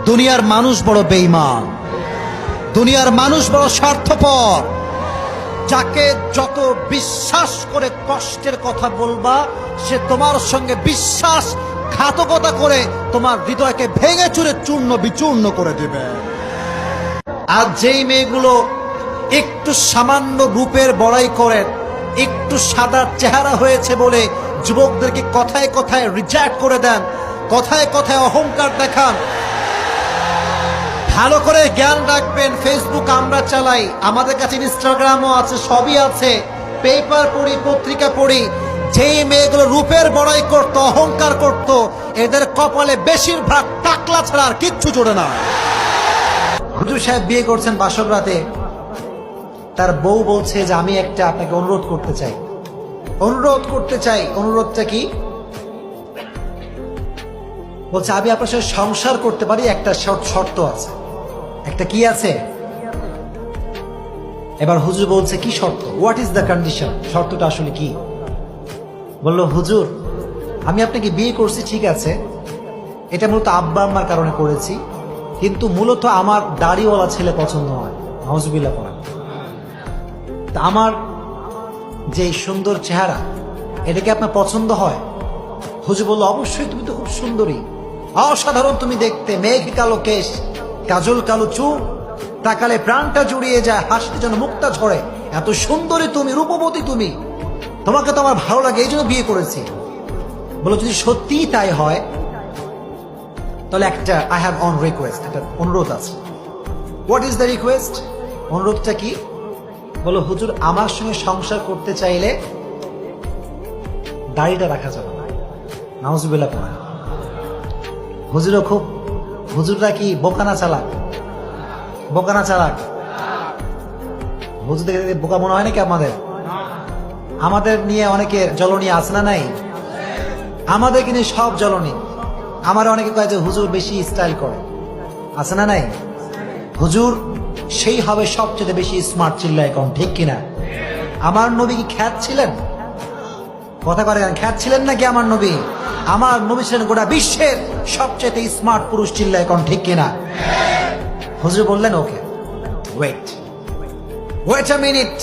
দুনিয়ার মানুষ বড় বেঈমান, দুনিয়ার মানুষ বড় স্বার্থপর। যাকে যত বিশ্বাস করে কষ্টের কথা বলবা, সে তোমার সঙ্গে বিশ্বাসঘাতকতা করে তোমার হৃদয়কে ভেঙে চুরে চূর্ণ বিচূর্ণ করে দেবে। আর যেই মেয়েগুলো একটু সামান্য রূপের বড়াই করেন, একটু সাদা চেহারা হয়েছে বলে যুবকদেরকে কথায় কথায় রিজেক্ট করে দেন, কথায় কথায় অহংকার দেখান, ভালো করে জ্ঞান রাখবেন। ফেসবুক আমরা চালাই, আমাদের কাছে ইনস্টাগ্রামও আছে, সবই আছে, পেপার পড়ি, পত্রিকা পড়ি। যেই মেয়েগুলো রূপের বড়াই করতো, অহংকার করত, এদের কপালে বেশিরভাগ টাকলা ছাড়া আর কিচ্ছু জোড়ে না। হুজুর সাহেব বিয়ে করছেন বাসর রাতে, তার বউ বলছে যে আমি একটা আপনাকে অনুরোধ করতে চাই। অনুরোধটা কি? বলছে আমি আপনার সাথে সংসার করতে পারি, একটা শর্ত আছে। একটা কি আছে? এবার হুজুর বলছে কি শর্ত? What is the condition? শর্তটা আসলে কি? বলল হুজুর, আমি আপনাকে বিয়ে করছি ঠিক আছে, এটা মূলত আব্বা আম্মার কারণে করেছি, কিন্তু মূলত আমার দাড়িওয়ালা ছেলে পছন্দ হয়। নাউজুবিল্লাহ পড়েন। তা আমার যে সুন্দর চেহারা, এটাকে আপনার পছন্দ হয়? হুজুর বলল অবশ্যই, তুমি তো খুব সুন্দরী, অসাধারণ তুমি দেখতে, মেঘ কালো কেশ, কাজল কালো চুল, তাকালে প্রাণটা জুড়িয়ে যায়, হাসতে যেন মুখটা ঝরে, এত সুন্দরী তুমি, রূপবতী তুমি, তোমাকে তো আমার ভালো লাগে, এই জন্য বিয়ে করেছি। বলো যদি সত্যিই তাই হয় তাহলে একটা আই হ্যাভ অন রিকোয়েস্ট, একটা অনুরোধ আছে। What is the request? অনুরোধটা কি? বলো হুজুর, আমার সঙ্গে সংসার করতে চাইলে দাড়িটা রাখা যাবে না। নাউজুবিল্লাহ পড়া। হুজুররা কি বোকানা চালাক? হুজুর দেখে বোকা মনে হয় নাকি আমাদের নিয়ে অনেকে জ্বলনী আছে না নাই? আমাদের কিন্তু সব জ্বলনী। আমার অনেকে কয় যে হুজুর বেশি স্টাইল করে, আছে না নাই? হুজুর সেই হবে সবচেয়ে বেশি স্মার্ট, চিল্লায় কম, ঠিক কিনা? আমার নবী কি খ্যাত ছিলেন? কথা করে খ্যাত ছিলেন নাকি আমার নবী? আমার নবী ছিলেন গোটা বিশ্বের সবচেয়ে স্মার্ট পুরুষ, চিল্লায় কম, ঠিক কিনা? হুজুর বললেন ওকে, ওয়েট আ মিনিট,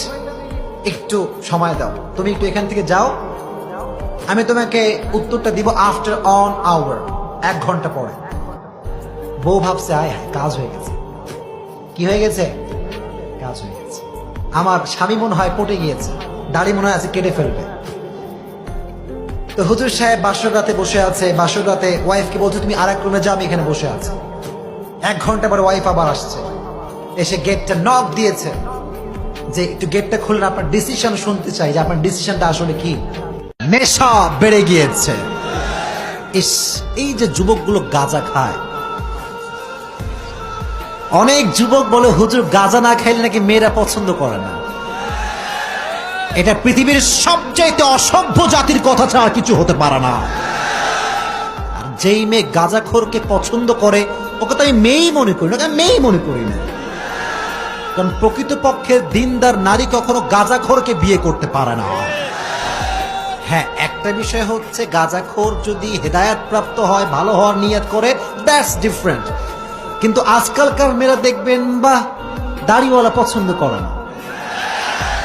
একটু সময় দাও, তুমি একটু এখান থেকে যাও, আমি তোমাকে উত্তরটা দিব আফটার অন আওয়ার, 1 ঘন্টা পরে। বউ ভাবছে আয় কাজ হয়ে গেছে। কি হয়ে গেছে? কাজ হয়ে গেছে। আমার স্বামী মনে হয় পটে গিয়েছে, দাড়ি মনে হয় আছে কেটে ফেলবে। তো হুজুর সাহেব বাসর রাতে বসে আছে, বাসর রাতে ওয়াইফকে বলছে তুমি আরেক রুমে যাও, আমি এখানে বসে আছি। 1 ঘন্টা পরে ওয়াইফ আবার আসছে, এসে গেটটা নক দিয়েছে যে একটু গেটটা খুলুন, আপনার ডিসিশন শুনতে চাই, যে আপনার ডিসিশনটা আসলে কি। নেশা বেড়ে গিয়েছে। এই যে যুবকগুলো গাঁজা খায়, অনেক যুবক বলে হুজুর গাঁজা না খাইলে নাকি মেয়েরা পছন্দ করে না। এটা পৃথিবীর সবচাইতে অসভ্য জাতির কথা ছাড়া কিছু হতে পারে না। আর যেই মেয়ে গাঁজাখোরকে পছন্দ করে, ওকে তো আমি মেয়েই মনে করি না, মেয়েই মনে করি না। কারণ প্রকৃতপক্ষে দিনদার নারী কখনো গাঁজাখোরকে বিয়ে করতে পারে না। হ্যাঁ, একটা বিষয় হচ্ছে গাঁজাখোর যদি হেদায়েত প্রাপ্ত হয়, ভালো হওয়ার নিয়ত করে, দ্যাটস ডিফারেন্ট। কিন্তু আজকালকার মেয়েরা দেখবেন বা দাড়িওয়ালা পছন্দ করে না,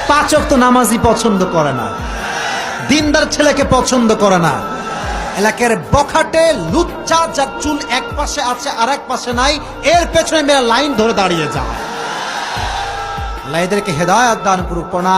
5 ওয়াক্ত নামাজি পছন্দ করে না, দিনদার ছেলেকে পছন্দ করে না। এলাকার বখাটে লুচ্চা, যার চুল এক পাশে আছে আর এক পাশে নাই, এর পেছনে মেয়েরা লাইন ধরে দাঁড়িয়ে যায়। আল্লাহ এদেরকে হেদায়েত দান করুক। প্রণাম।